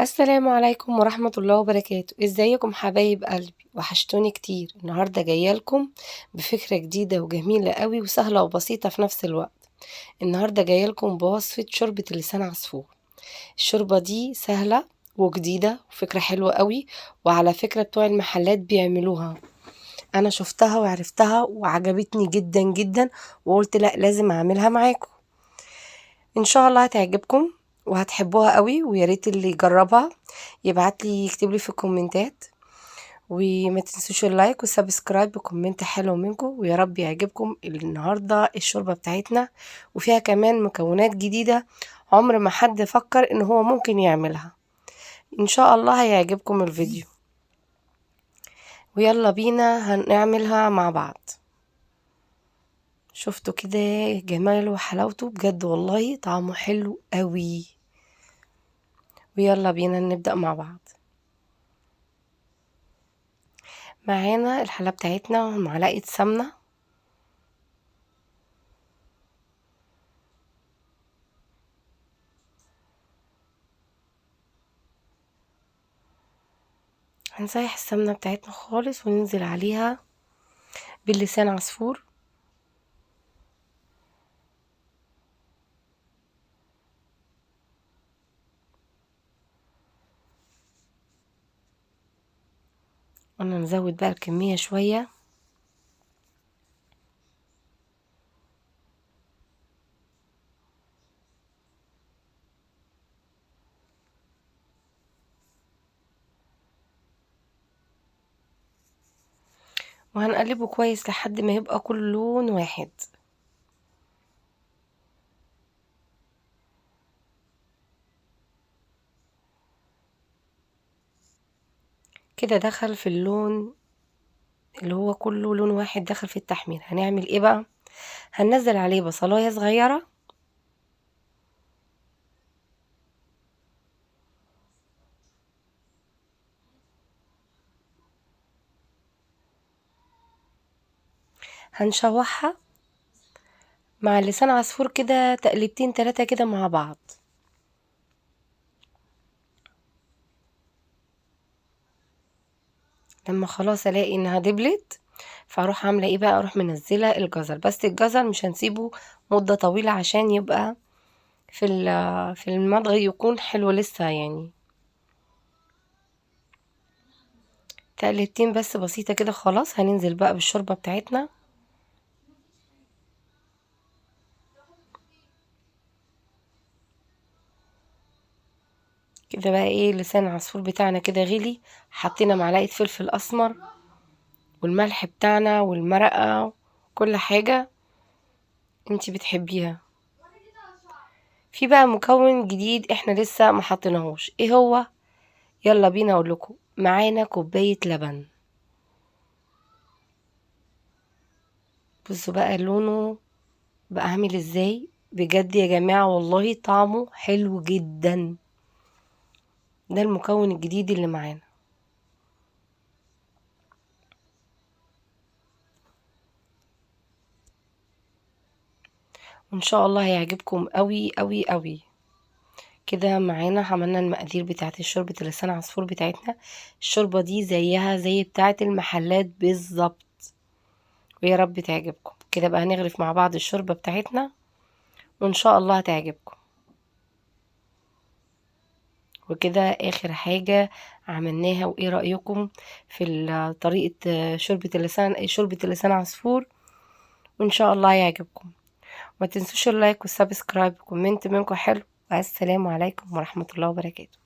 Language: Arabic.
السلام عليكم ورحمة الله وبركاته. ازيكم حبايب قلبي؟ وحشتوني كتير. النهاردة جاية لكم بفكرة جديدة وجميلة قوي وسهلة وبسيطة في نفس الوقت. النهاردة جاية لكم بوصفة شوربة لسان عصفور. الشوربة دي سهلة وجديدة وفكرة حلوة قوي، وعلى فكرة بتوع المحلات بيعملوها. انا شفتها وعرفتها وعجبتني جدا جدا، وقلت لا لازم اعملها معاكم. ان شاء الله هتعجبكم وهتحبوها قوي، ويا ريت اللي يجربها يبعت لي يكتب لي في الكومنتات، وما تنسوش اللايك والسبسكرايب وكومنت حلو منكم، ويا رب يعجبكم. النهارده الشوربه بتاعتنا وفيها كمان مكونات جديده عمر ما حد فكر ان هو ممكن يعملها. ان شاء الله هيعجبكم الفيديو، ويلا بينا هنعملها مع بعض. شفتوا كده جماله وحلاوته؟ بجد والله طعمه حلو قوي. ويلا بينا نبدأ مع بعض. معانا الحلة بتاعتنا ومعلقة سمنة، هنسيح السمنة بتاعتنا خالص وننزل عليها باللسان عصفور. قلنا نزود بقى الكمية شوية. وهنقلبه كويس لحد ما يبقى كل لون واحد. كده دخل في اللون اللي هو كله لون واحد، دخل في التحمير. هنعمل ايه بقى؟ هننزل عليه بصلاية صغيرة، هنشوحها مع اللسان عصفور كده تقلبتين 3 كده مع بعض. لما خلاص الاقي انها دبلت، فاروح عامله ايه بقى؟ اروح منزله الجزر، بس الجزر مش هنسيبه مده طويله عشان يبقى في المضغ يكون حلو لسه يعني. تقلبتين بس بسيطه كده خلاص. هننزل بقى بالشوربه بتاعتنا. كده بقى ايه، لسان العصفور بتاعنا كده غلي. حطينا معلقه فلفل اسمر والملح بتاعنا والمرقه، كل حاجه انتي بتحبيها. في بقى مكون جديد احنا لسه ما حطيناهوش، ايه هو؟ يلا بينا اقول لكم. معانا كوبايه لبن. بصوا بقى لونه بقى عامل ازاي، بجد يا جماعه والله طعمه حلو جدا. ده المكون الجديد اللي معانا، وان شاء الله هيعجبكم قوي قوي قوي. كده معانا عملنا المقادير بتاعت شوربة اللسان عصفور بتاعتنا. الشوربة دي زيها زي بتاعت المحلات بالظبط، ويا رب تعجبكم. كده بقى هنغرف مع بعض الشوربة بتاعتنا، وان شاء الله هتعجبكم. وكده اخر حاجة عملناها. وايه رأيكم في طريقة شوربة اللسان عصفور؟ وان شاء الله هيعجبكم. ما تنسوش اللايك والسبسكرايب وكومنت منكم حلو. والسلام عليكم ورحمة الله وبركاته.